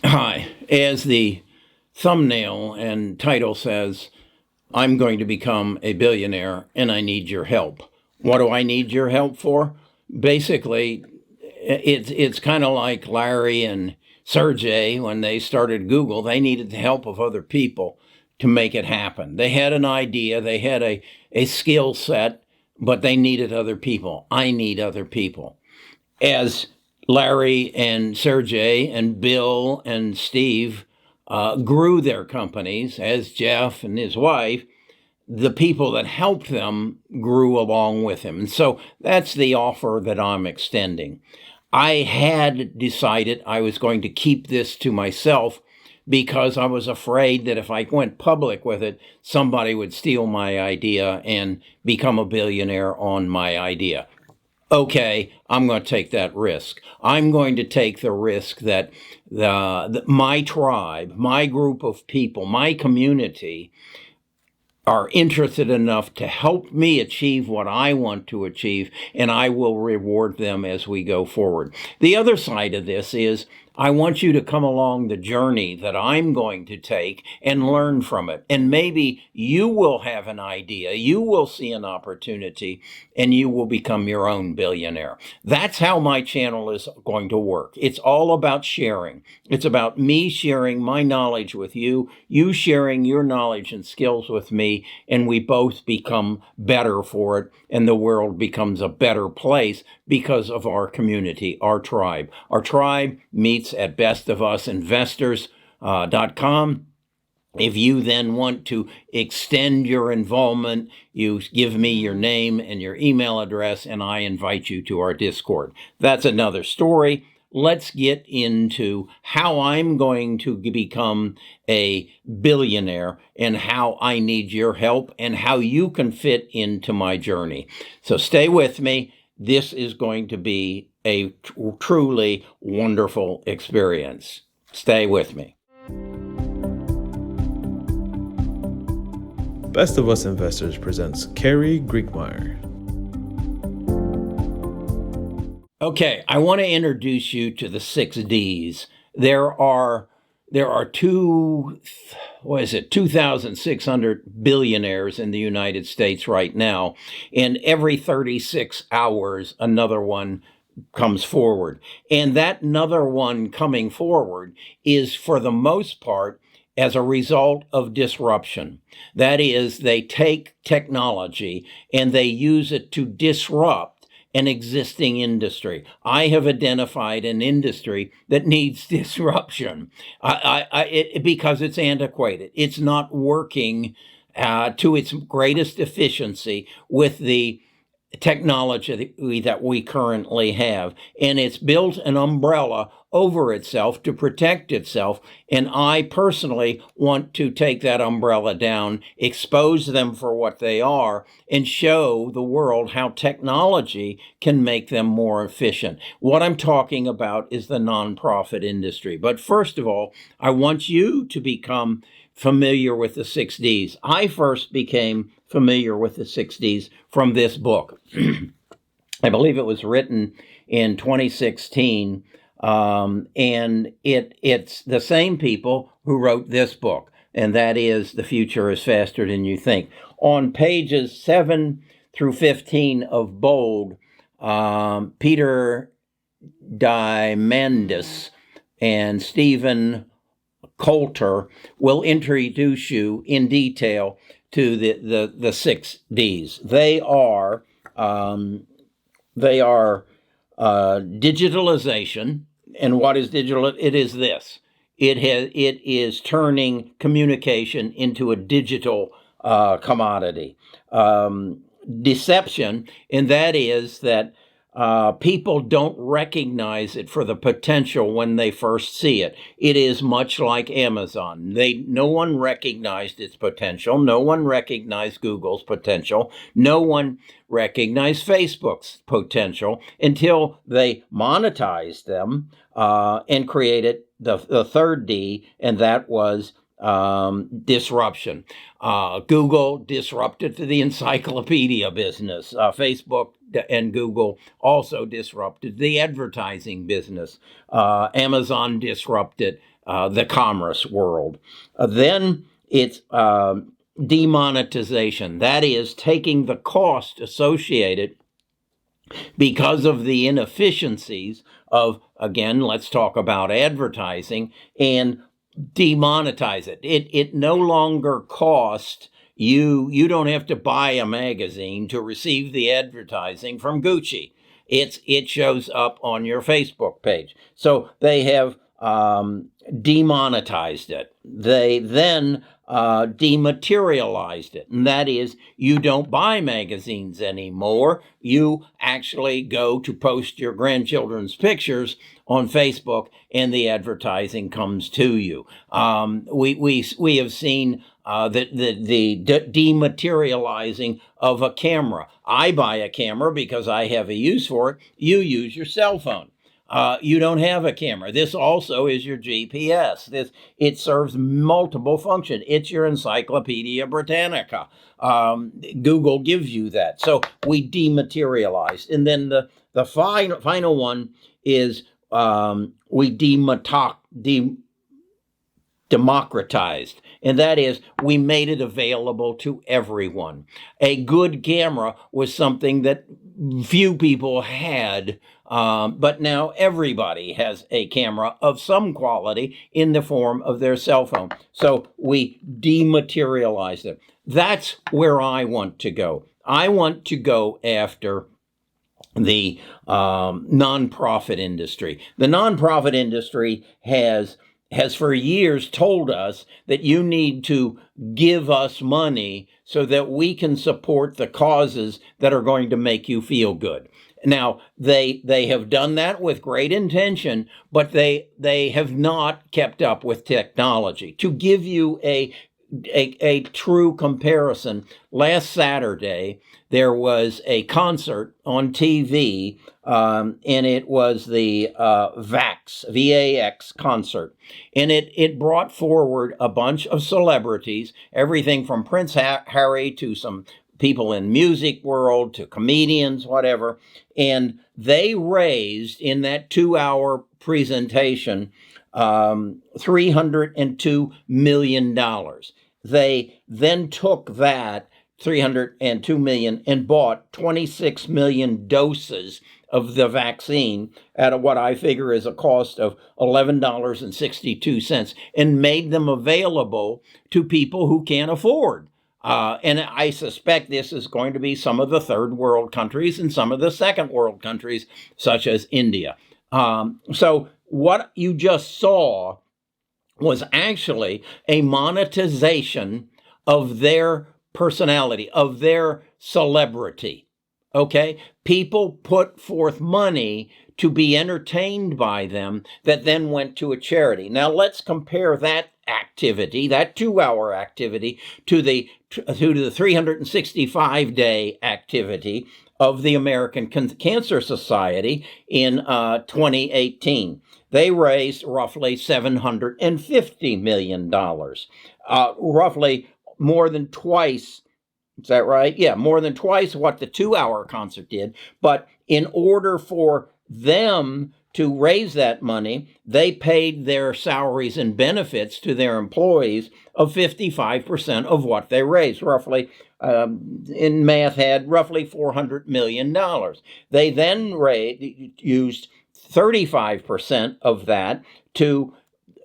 Hi. As the thumbnail and title says, I'm going to become a billionaire and I need your help. What do I need your help for? Basically, it's kind of like Larry and Sergey when they started Google. They needed the help of other people to make it happen. They had an idea, they had a skill set, but they needed other people. I need other people. As Larry and Sergey and Bill and Steve grew their companies, as Jeff and his wife, the people that helped them grew along with him. And so that's the offer that I'm extending. I had decided I was going to keep this to myself because I was afraid that if I went public with it, somebody would steal my idea and become a billionaire on my idea. Okay, I'm going to take that risk. I'm going to take the risk that my tribe, my group of people, my community are interested enough to help me achieve what I want to achieve, and I will reward them as we go forward. The other side of this is I want you to come along the journey that I'm going to take and learn from it. And maybe you will have an idea, you will see an opportunity, and you will become your own billionaire. That's how my channel is going to work. It's all about sharing. It's about me sharing my knowledge with you, you sharing your knowledge and skills with me, and we both become better for it, and the world becomes a better place because of our community, our tribe. Our tribe meets at bestofusinvestors.com. If you then want to extend your involvement, you give me your name and your email address, and I invite you to our Discord. That's another story. Let's get into how I'm going to become a billionaire and how I need your help and how you can fit into my journey. So stay with me. This is going to be a truly wonderful experience. Stay with me. Best of Us Investors presents Carrie Griegmeyer. Okay, I want to introduce you to the 6Ds. There are 2,600 billionaires in the United States right now, and every 36 hours another one comes forward. And that another one coming forward is, for the most part, as a result of disruption. That is, they take technology and they use it to disrupt an existing industry. I have identified an industry that needs disruption because it's antiquated. It's not working to its greatest efficiency with the technology that we currently have. And it's built an umbrella over itself to protect itself. And I personally want to take that umbrella down, expose them for what they are, and show the world how technology can make them more efficient. What I'm talking about is the nonprofit industry. But first of all, I want you to become familiar with the 6Ds. I first became familiar with the 6Ds from this book. I believe it was written in 2016, and it's the same people who wrote this book, and that is The Future is Faster Than You Think. On pages 7 through 15 of Bold, Peter Diamandis and Stephen Coulter will introduce you in detail to the 6Ds. They are digitalization. And what is digital? It is this. It is turning communication into a digital commodity. Deception, and that is that people don't recognize it for the potential when they first see it. It is much like Amazon. No one recognized its potential. No one recognized Google's potential. No one recognized Facebook's potential until they monetized them and created the third D, and that was disruption. Google disrupted the encyclopedia business. Facebook and Google also disrupted the advertising business. Amazon disrupted the commerce world. Then it's demonetization. That is taking the cost associated because of the inefficiencies of, again, let's talk about advertising, and demonetize it. It no longer costs you don't have to buy a magazine to receive the advertising from Gucci. It shows up on your Facebook page. So they have demonetized it. They then dematerialized it. And that is, you don't buy magazines anymore. You actually go to post your grandchildren's pictures on Facebook, and the advertising comes to you. We have seen the dematerializing of a camera. I buy a camera because I have a use for it. You use your cell phone. You don't have a camera. This also is your GPS. It serves multiple functions. It's your Encyclopedia Britannica. Google gives you that. So we dematerialized. And then the final one is we democratized. And that is, we made it available to everyone. A good camera was something that few people had, but now everybody has a camera of some quality in the form of their cell phone. So we dematerialized it. That's where I want to go. I want to go after the nonprofit industry. The nonprofit industry has for years told us that you need to give us money so that we can support the causes that are going to make you feel good. Now, they have done that with great intention, but they have not kept up with technology. To give you a true comparison, last Saturday, there was a concert on TV, and it was the VAX concert. And it brought forward a bunch of celebrities, everything from Prince Harry to some people in music world to comedians, whatever. And they raised, in that 2-hour presentation, $302 million. They then took that $302 million and bought 26 million doses of the vaccine at what I figure is a cost of $11.62, and made them available to people who can't afford. And I suspect this is going to be some of the third world countries and some of the second world countries, such as India. So what you just saw was actually a monetization of their personality, of their celebrity. Okay? People put forth money to be entertained by them that then went to a charity. Now let's compare that activity, that 2-hour activity, to the 365-day activity of the American Cancer Society in 2018. They raised roughly $750 million, roughly more than twice. Is that right? Yeah, more than twice what the 2-hour concert did. But in order for them to raise that money, they paid their salaries and benefits to their employees of 55% of what they raised, roughly, in math, had roughly $400 million. They then used 35% of that to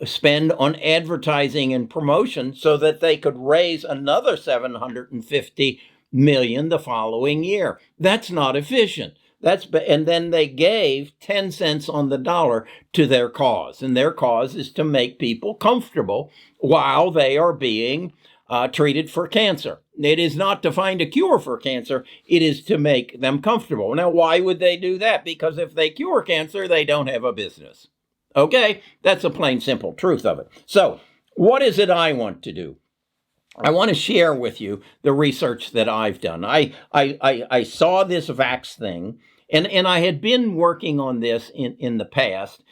spend on advertising and promotion so that they could raise another $750 million the following year. That's not efficient. And then they gave 10 cents on the dollar to their cause. And their cause is to make people comfortable while they are being treated for cancer. It is not to find a cure for cancer. It is to make them comfortable. Now, why would they do that? Because if they cure cancer, they don't have a business. Okay? That's a plain, simple truth of it. So, what is it I want to do? I want to share with you the research that I've done. I saw this VAX thing, and I had been working on this in the past,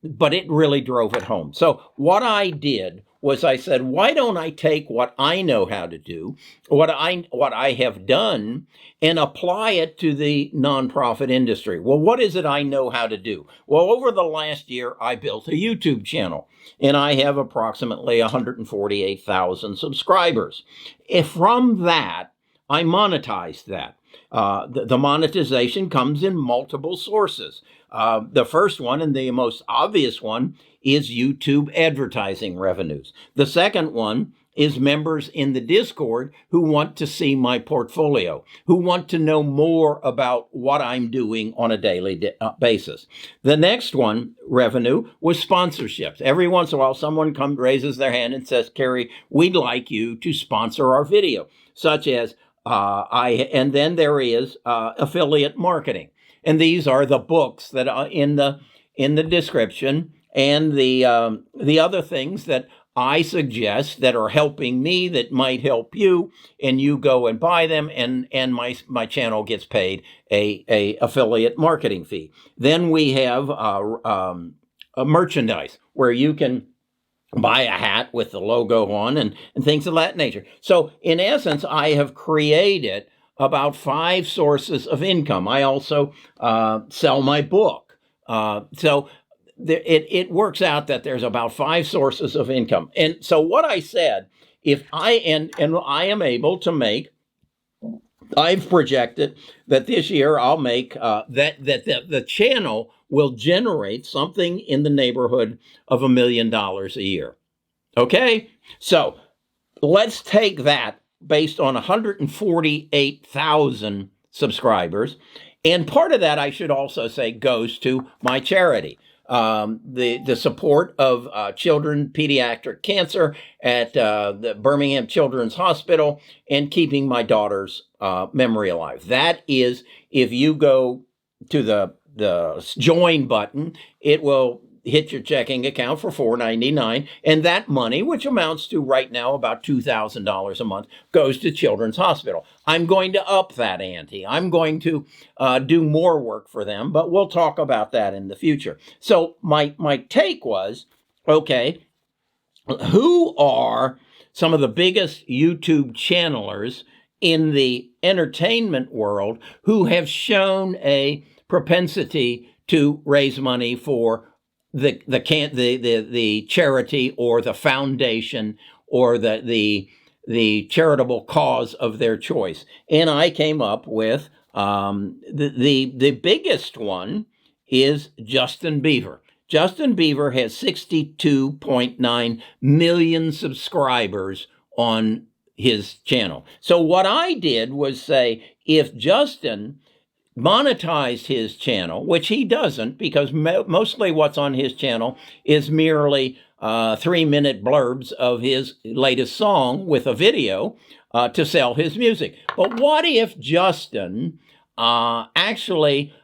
but it really drove it home. So what I did was I said, why don't I take what I know how to do, what I have done, and apply it to the nonprofit industry? Well, what is it I know how to do? Well, over the last year, I built a YouTube channel, and I have approximately 148,000 subscribers. If from that, I monetized that. The monetization comes in multiple sources. The first one, and the most obvious one, is YouTube advertising revenues. The second one is members in the Discord who want to see my portfolio, who want to know more about what I'm doing on a daily basis. The next one, revenue, was sponsorships. Every once in a while, someone raises their hand and says, Kerry, we'd like you to sponsor our video, such as and then there is affiliate marketing. And these are the books that are in the description, and the other things that I suggest that are helping me, that might help you, and you go and buy them, and my channel gets paid a affiliate marketing fee. Then we have a merchandise where you can buy a hat with the logo on and things of that nature. So in essence, I have created about 5 sources of income. I also sell my book. So it works out that there's about 5 sources of income. And so what I said, if I am able to make, I've projected that this year I'll make that the channel will generate something in the neighborhood of $1 million a year. Okay, so let's take that based on 148,000 subscribers, and part of that, I should also say, goes to my charity. The support of children pediatric cancer at the Birmingham Children's Hospital, and keeping my daughter's memory alive. That is, if you go to the join button, it will hit your checking account for $4.99, and that money, which amounts to right now about $2,000 a month, goes to Children's Hospital. I'm going to up that ante. I'm going to do more work for them, but we'll talk about that in the future. So my take was, okay, who are some of the biggest YouTube channelers in the entertainment world who have shown a propensity to raise money for the charity or the foundation or the charitable cause of their choice? And I came up with the biggest one is Justin Bieber. Justin Bieber has 62.9 million subscribers on his channel. So what I did was say, if Justin monetized his channel, which he doesn't, because mostly what's on his channel is merely 3-minute blurbs of his latest song with a video to sell his music. But what if Justin actually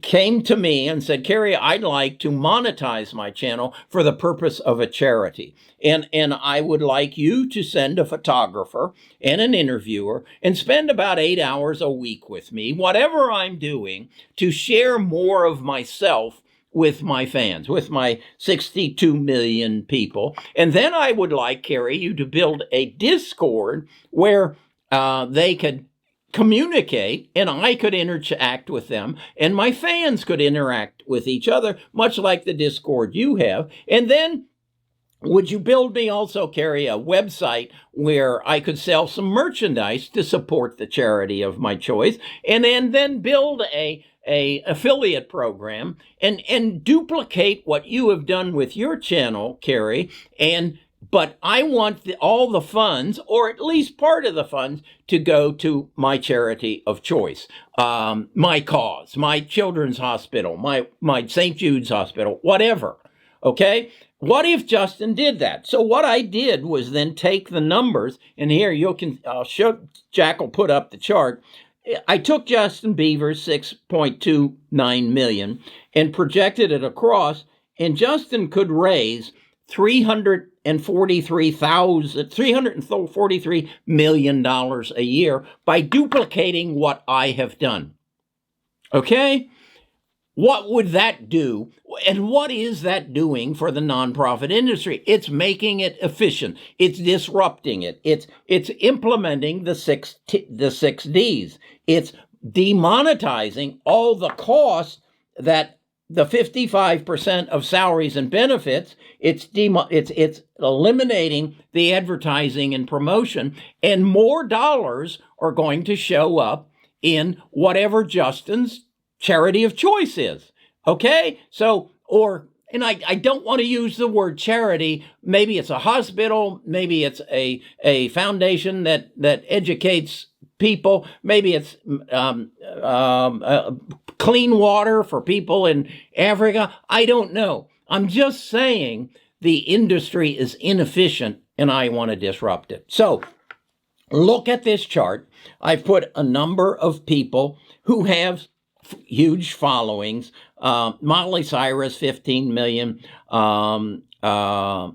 came to me and said, Kerry, I'd like to monetize my channel for the purpose of a charity. And I would like you to send a photographer and an interviewer and spend about 8 hours a week with me, whatever I'm doing, to share more of myself with my fans, with my 62 million people. And then I would like, Kerry, you to build a Discord where they could communicate, and I could interact with them, and my fans could interact with each other, much like the Discord you have. And then would you build me also, Kerry, a website where I could sell some merchandise to support the charity of my choice, and then build a affiliate program and duplicate what you have done with your channel, Kerry, but I want all the funds, or at least part of the funds, to go to my charity of choice, my cause, my children's hospital, my St. Jude's Hospital, whatever. Okay? What if Justin did that? So what I did was then take the numbers, and here I'll show, Jack will put up the chart. I took Justin Bieber's 6.29 million and projected it across, and Justin could raise $343 million a year by duplicating what I have done. Okay? What would that do? And what is that doing for the nonprofit industry? It's making it efficient. It's disrupting it. It's implementing the six Ds. It's demonetizing all the costs that the 55% of salaries and benefits. It's eliminating the advertising and promotion, and more dollars are going to show up in whatever Justin's charity of choice is. Okay? So, and I don't want to use the word charity. Maybe it's a hospital. Maybe it's a foundation that educates people. Maybe it's clean water for people in Africa. I don't know. I'm just saying the industry is inefficient and I want to disrupt it. So look at this chart. I've put a number of people who have huge followings. Miley Cyrus, 15 million. Aranda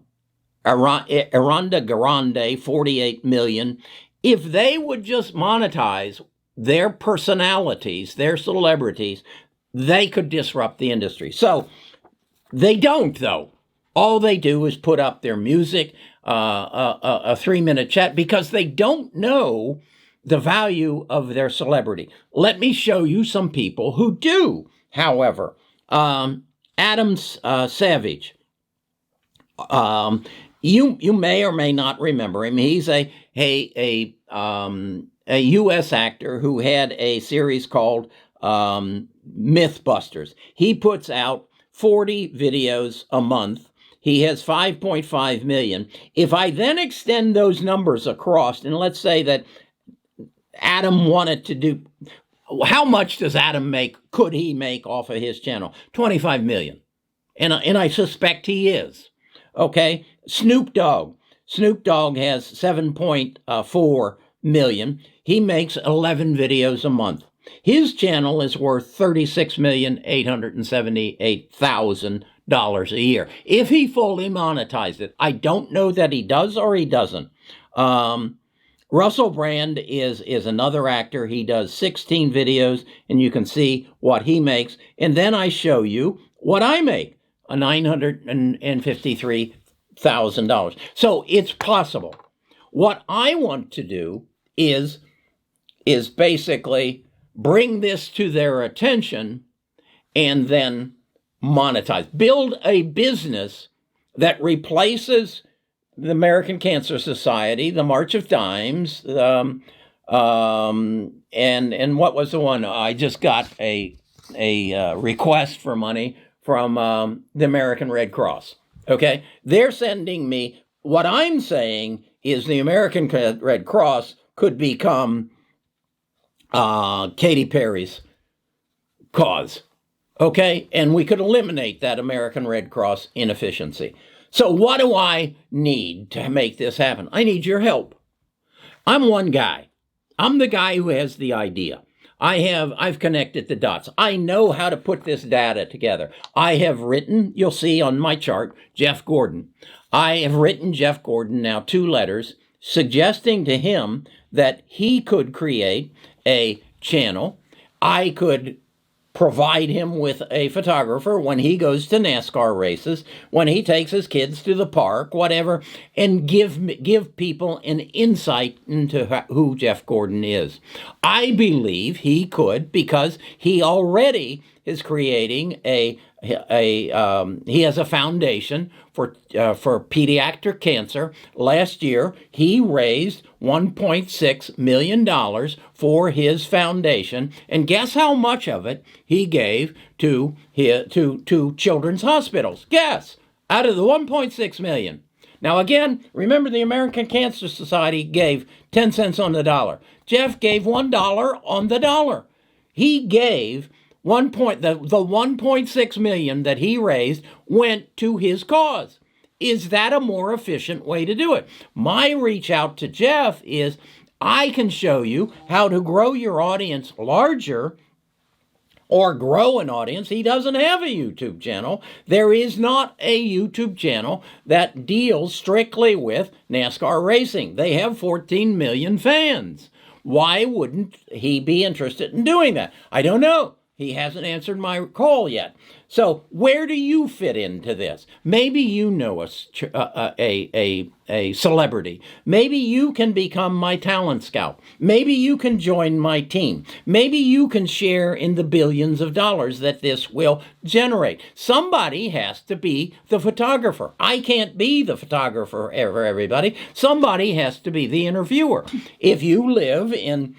Grande, 48 million. If they would just monetize their personalities, their celebrities, they could disrupt the industry. So they don't, though. All they do is put up their music, a 3-minute chat, because they don't know the value of their celebrity. Let me show you some people who do, however. Adam Savage. You may or may not remember him. He's a U.S. actor who had a series called Mythbusters. He puts out 40 videos a month. He has 5.5 million. If I then extend those numbers across, and let's say that Adam wanted to do, how much does Adam make, could he make off of his channel? 25 million. And I suspect he is. Okay, Snoop Dogg has 7.4 million. He makes 11 videos a month. His channel is worth $36,878,000 a year if he fully monetized it. I don't know that he does or he doesn't. Russell Brand is another actor. He does 16 videos, and you can see what he makes. And then I show you what I make, $953,000. So it's possible. What I want to do is basically bring this to their attention and then monetize. Build a business that replaces the American Cancer Society, the March of Dimes, and what was the one? I just got a request for money from the American Red Cross. Okay, they're sending me. What I'm saying is the American Red Cross could become Katy Perry's cause. Okay, and we could eliminate that American Red Cross inefficiency. So what do I need to make this happen? I need your help. I'm one guy. I'm the guy who has the idea. I've connected the dots. I know how to put this data together. I have written, you'll see on my chart, Jeff Gordon. I have written Jeff Gordon now 2 letters suggesting to him that he could create a channel. I could provide him with a photographer when he goes to NASCAR races, when he takes his kids to the park, whatever, and give people an insight into who Jeff Gordon is. I believe he could, because he already is creating he has a foundation for pediatric cancer. Last year, he raised $1.6 million for his foundation, and guess how much of it he gave to children's hospitals? Guess, out of the $1.6 million. Now again, remember the American Cancer Society gave 10 cents on the dollar. Jeff gave $1 on the dollar. He gave the $1.6 million that he raised went to his cause. Is that a more efficient way to do it? My reach out to Jeff is, I can show you how to grow your audience larger or grow an audience. He doesn't have a YouTube channel. There is not a YouTube channel that deals strictly with NASCAR racing. They have 14 million fans. Why wouldn't he be interested in doing that? I don't know. He hasn't answered my call yet. So where do you fit into this? Maybe you know a celebrity. Maybe you can become my talent scout. Maybe you can join my team. Maybe you can share in the billions of dollars that this will generate. Somebody has to be the photographer. I can't be the photographer for everybody. Somebody has to be the interviewer. If you live in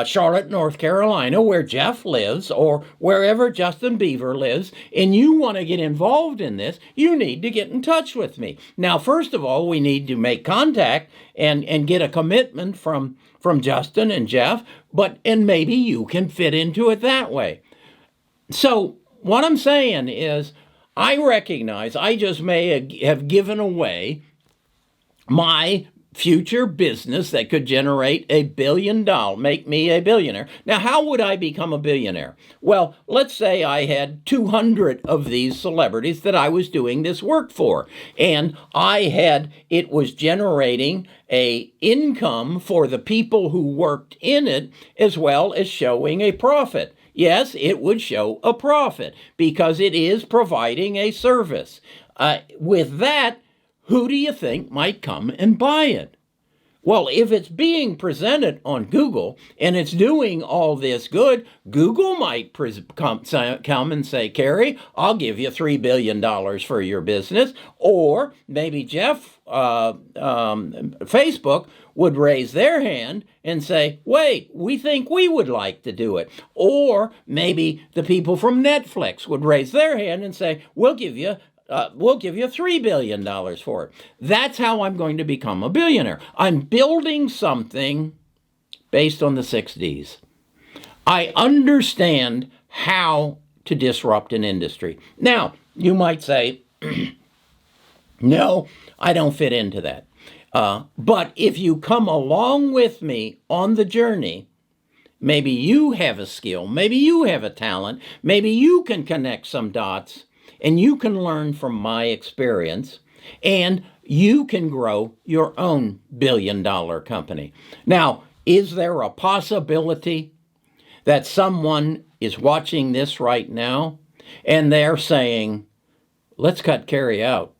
Charlotte, North Carolina, where Jeff lives, or wherever Justin Bieber lives, and you want to get involved in this, you need to get in touch with me. Now, first of all, we need to make contact and get a commitment from Justin and Jeff, and maybe you can fit into it that way. So what I'm saying is, I recognize I just may have given away my future business that could generate $1 billion, make me a billionaire. Now, how would I become a billionaire? Well, let's say I had 200 of these celebrities that I was doing this work for, and it was generating a income for the people who worked in it, as well as showing a profit. Yes, it would show a profit because it is providing a service. With that, who do you think might come and buy it? Well, if it's being presented on Google and it's doing all this good, Google might come and say, Carrie, I'll give you $3 billion for your business. Or maybe Facebook would raise their hand and say, wait, we think we would like to do it. Or maybe the people from Netflix would raise their hand and say, we'll give you $3 billion for it. That's how I'm going to become a billionaire. I'm building something based on the 6 Ds. I understand how to disrupt an industry. Now, you might say, no, I don't fit into that. But if you come along with me on the journey, maybe you have a skill, maybe you have a talent, maybe you can connect some dots, and you can learn from my experience, and you can grow your own $1 billion company. Now, is there a possibility that someone is watching this right now, and they're saying, let's cut Carrie out.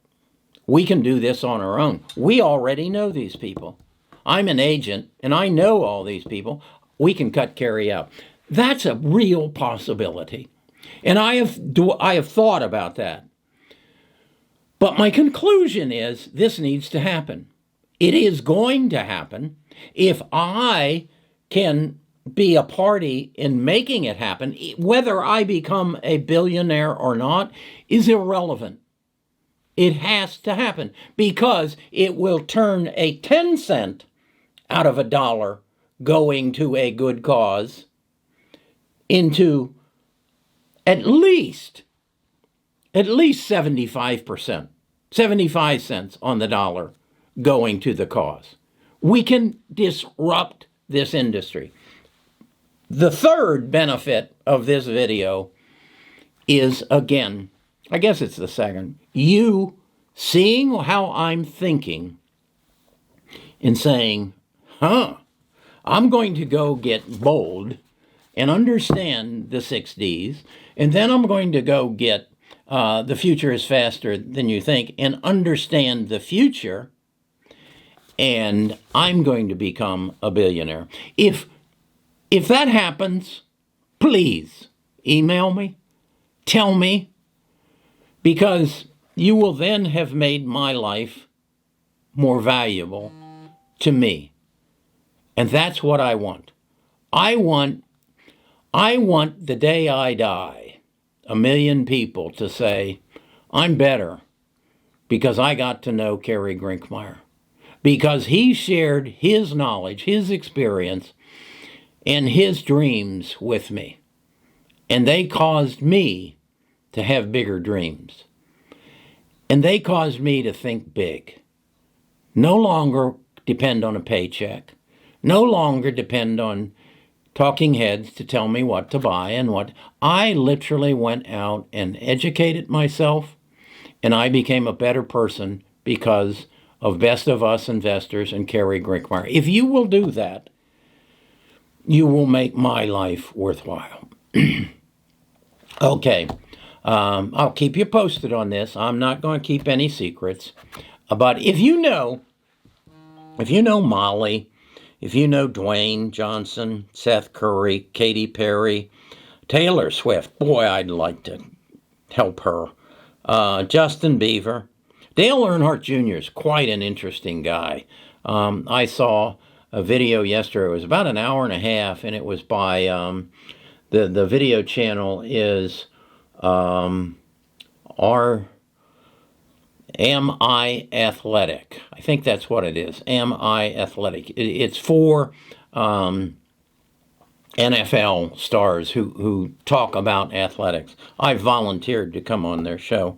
We can do this on our own. We already know these people. I'm an agent, and I know all these people. We can cut Carrie out. That's a real possibility. And I have thought about that. But my conclusion is this needs to happen. It is going to happen. If I can be a party in making it happen, whether I become a billionaire or not is irrelevant. It has to happen because it will turn a 10 cent out of a dollar going to a good cause into at least 75%, 75 cents on the dollar going to the cause. We can disrupt this industry. The third benefit of this video is, again, I guess it's the second, you seeing how I'm thinking and saying, I'm going to go get bold and understand the 6 Ds, and then I'm going to go get the future is faster than you think and understand the future, and I'm going to become a billionaire. If that happens, please email me, tell me, because you will then have made my life more valuable to me. And that's what I want. I want the day I die, 1 million people to say, I'm better because I got to know Carrie Grinkmeyer, because he shared his knowledge, his experience, and his dreams with me. And they caused me to have bigger dreams. And they caused me to think big. No longer depend on a paycheck. No longer depend on talking heads to tell me what to buy and what. I literally went out and educated myself, and I became a better person because of Best of Us Investors and Carrie Grinkmeyer. If you will do that, you will make my life worthwhile. Okay. I'll keep you posted on this. I'm not going to keep any secrets. But if you know Molly, if you know Dwayne Johnson, Seth Curry, Katy Perry, Taylor Swift, boy, I'd like to help her. Justin Bieber. Dale Earnhardt Jr. is quite an interesting guy. I saw a video yesterday. It was about an hour and a half, and it was by the video channel is Am I Athletic? I think that's what it is. Am I Athletic? It's for NFL stars who talk about athletics. I volunteered to come on their show.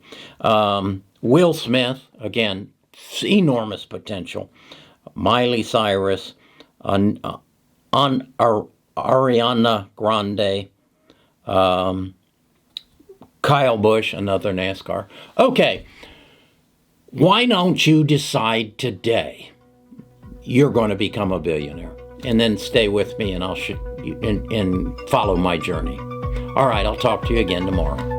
Will Smith, again, enormous potential. Miley Cyrus, Ariana Grande, Kyle Busch, another NASCAR. Okay, why don't you decide today you're going to become a billionaire? And then stay with me and I'll and follow my journey. All right, I'll talk to you again tomorrow.